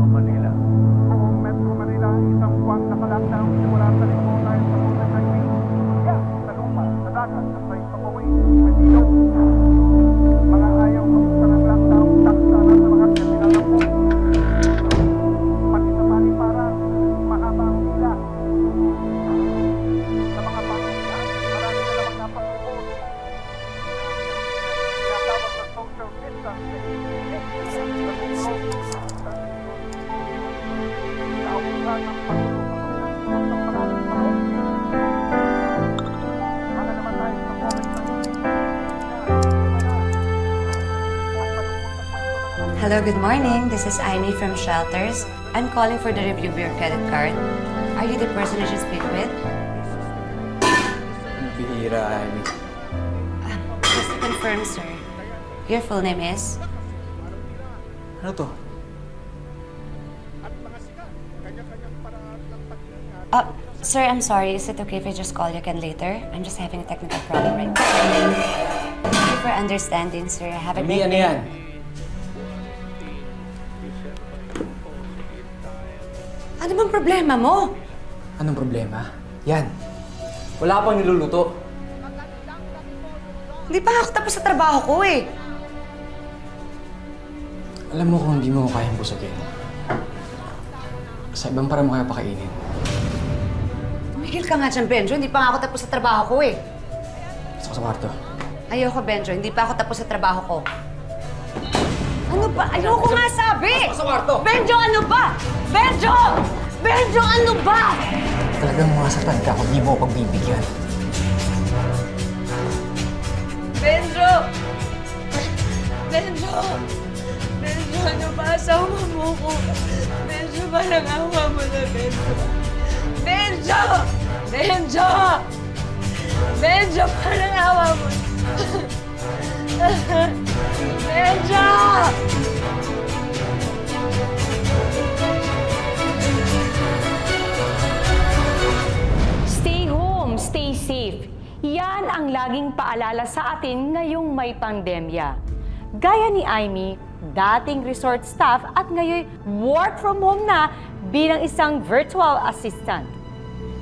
Manila. Buong Metro Manila, isang buwan naka-lockdown simula sa linggo dahil sa COVID-19. Yan, sa lupa, sa dagat, at sa ipapaway, Manilog. Mga ayaw kamusta ng lockdown, taksa na sa mga terminal ng buong. Pati sa Malipara, mahaba ang pila. Sa mga pamilya, marami na namang napag-report. Tinatawag na social distancing. Hello, good morning. This is Amy from Shelters. I'm calling for the review of your credit card. Are you the person I should speak with? Bihira, Amy. Just to confirm, sir. Your full name is? Ano to? Sir, I'm sorry. Is it okay if I just call you again later? I'm just having a technical problem right now. Thank you for understanding, sir. Have a Amy, great ano day. yan? Ano bang problema mo? Anong problema? Yan. Wala pang niluluto. Hindi pa ako tapos sa trabaho ko eh. Alam mo kung hindi mo kayang busogin. Sa ibang para mo kaya pakainin. Tumigil ka nga dyan, Benjo. Hindi pa nga ako tapos sa trabaho ko eh. Gusto ko sa kwarto. Ayoko, Benjo. Hindi pa ako tapos sa trabaho ko. Ano ba? Ayoko nga sabi! Sa kwarto! Benjo, ano ba? Benjo! Benjo, ano ba? Talagang masasaktan ka kung di mo ako pagbibigyan. Benjo! Benjo! Benjo, ano ba? Asawa mo ko. Benjo, parang awa mo na, Benjo. Benjo! Benjo! Benjo, parang awa mo. Benjo! Stay home, stay safe. Yan ang laging paalala sa atin ngayong may pandemya. Gaya ni Amy, dating resort staff at ngayon work from home na bilang isang virtual assistant.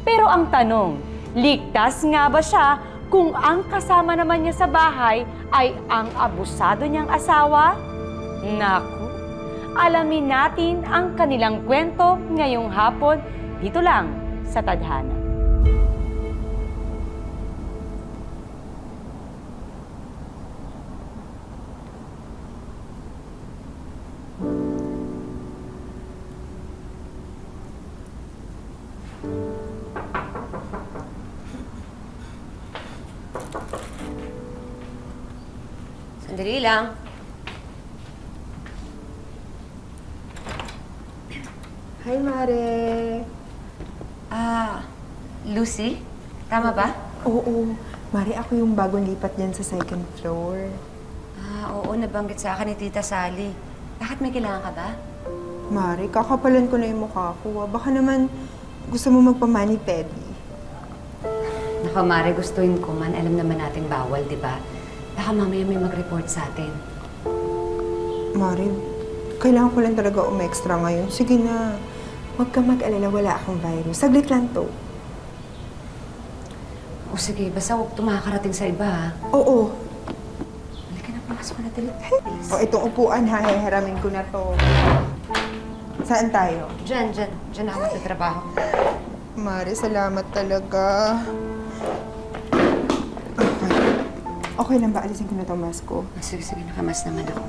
Pero ang tanong, ligtas nga ba siya kung ang kasama naman niya sa bahay ay ang abusado niyang asawa? Naku, alamin natin ang kanilang kwento ngayong hapon dito lang sa Tadhana. Sandali lang. Hi, Mare. Lucy? Tama ba? Oo, Mare, ako yung bagong lipat dyan sa second floor. Oo, nabanggit sa akin ni Tita Sally. Bakit may kailangan ka ba? Mare, kakapalan ko na yung mukha ko. Baka naman gusto mo magpamani-pedi. Naku, Mare, gustuin ko man. Alam naman natin bawal, di ba? Baka mamaya may mag-report sa atin. Mare, kailangan ko lang talaga umextra ngayon. Sige na, huwag ka mag-alala, wala akong virus. Saglit lang to. O sige, basta huwag tumakarating sa iba, ha? Oo. Halika na, pumasok na dali. O, itong upuan, ha, hihiramin ko na to. Saan tayo? Diyan ako magtatrabaho. Mare, salamat talaga. Okay lang ba? Alisin ko na itong mask ko. Sige, nakamas naman ako.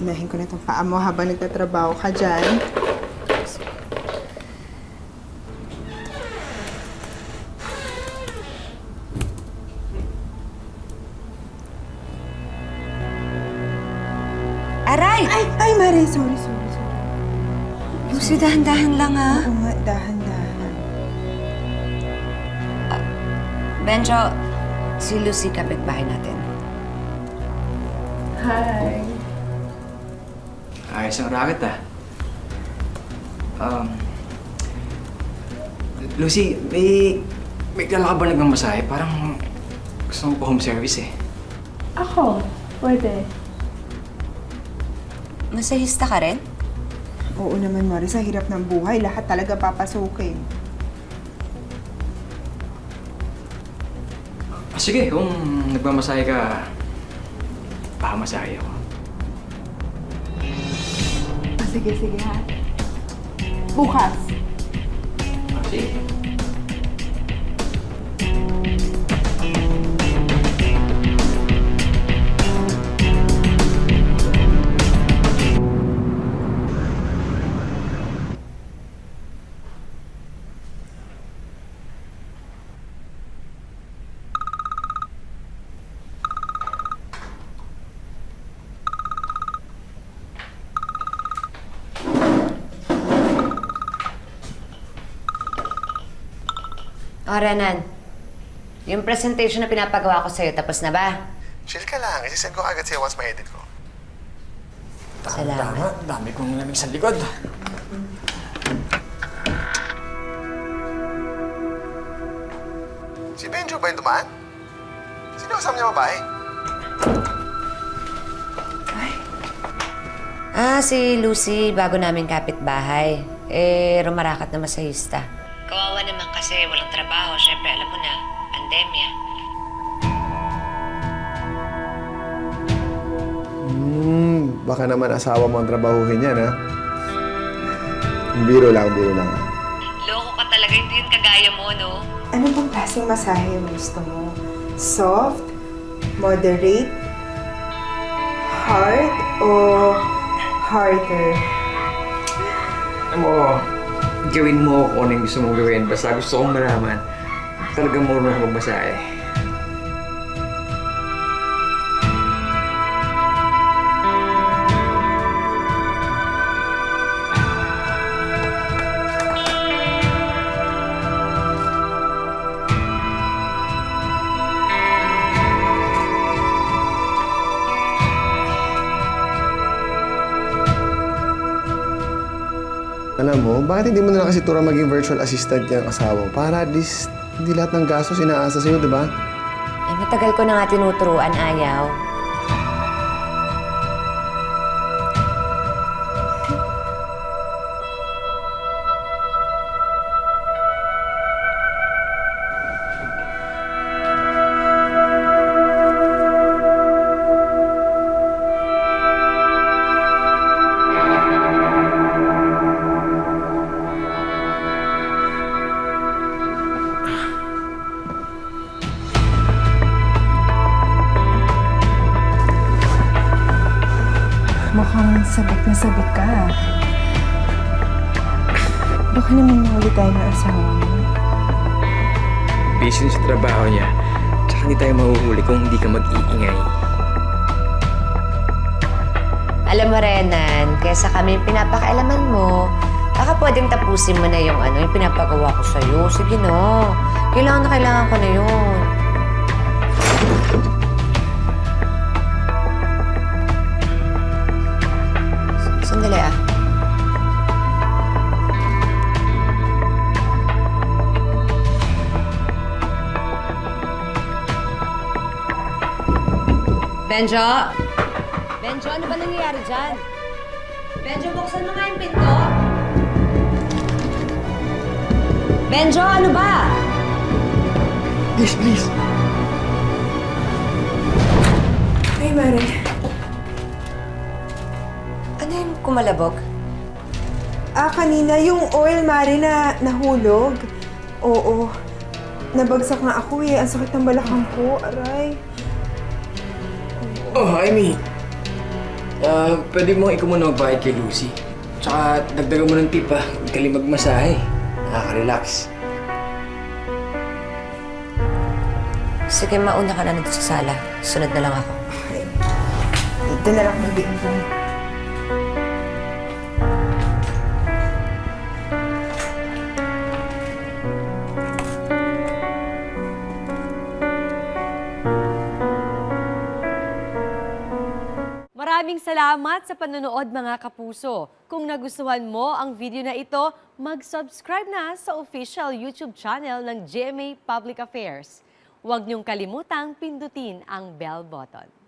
Inahin ko na itong paa mo habang nagtatrabaho ka dyan. Aray! Ay, Mare, sorry. Lucy, dahan-dahan lang, ha? Oo nga, dahan-dahan. Benjo, si Lucy kapitbahay natin. Hi. Ayos ang racket, ah. Lucy, may kala ka ba nagmamasahe? Parang gusto mo pa home service, eh. Ako? Pwede. Masahista ka rin? Oo naman, Mari. Sa hirap ng buhay, lahat talaga papasukin. Sige, kung nagmamasahe ka, pamasahe ako. Sige, ha. Bukas. Sige. O, Renan. Yung presentation na pinapagawa ko sa'yo, tapos na ba? Chill ka lang. Isisend ko agad sa'yo once ma-edit ko. Salamat. Tama, dami kong lamig sa likod. Si Benjo ba yung dumaan? Sino kasama niya babae? Si Lucy, bago namin kapitbahay. Rumarakat na masahista. Kawawa naman kasi walang trabaho. Siyempre, alam mo na, pandemya. Baka naman asawa mo ang trabahuhin yan, ha? Biro lang, ha? Loko ka talaga, hindi yun kagaya mo, no? Ano bang klaseng masahe yung gusto mo? Soft? Moderate? Hard? O harder? Alam mo, gawin mo kung ano yung gusto mong gawin. Basta gusto kong malaman, talagang marunong ka magmasahe. Alam mo, bakit hindi mo na lang kasi tura maging virtual assistant yung asawa mo? Para at least hindi lahat ng gastos inaasa sa'yo, di ba? Matagal ko na nga tinuturuan, ayaw. Mukhang sabik na sabik ka. Baka naman mahuli tayo ng asawa mo. Busy sa trabaho niya, tsaka hindi tayo mahuhuli kung hindi ka mag-iingay. Alam mo, Renan, kesa kami pinapakailaman mo, baka pwedeng tapusin mo na yung yung pinapagawa ko sa'yo. Sige no. Kailangan ko na yun. Sandali ah. Benjo! Benjo, ano ba nangyayari dyan? Benjo, buksan mo nga yung pinto. Benjo, ano ba? Please. Ay, Mare. Ano yung kumalabog? Kanina yung oil, Mare, na nahulog. Oo. Nabagsak nga ako eh. Ang sakit ng balakang ko. Aray. Oh, Amy. Pwede mo ikaw muna magbayad kay Lucy. Tsaka dagdagan mo ng tip, ha. Huwag ka rin magmasahe. Nakaka-relax. Sige, mauna ka na nandito sa sala. Sunod na lang ako. Ay. Dito na lang mag-iimbong. Maraming salamat sa panonood mga kapuso. Kung nagustuhan mo ang video na ito, mag-subscribe na sa official YouTube channel ng GMA Public Affairs. Huwag niyong kalimutang pindutin ang bell button.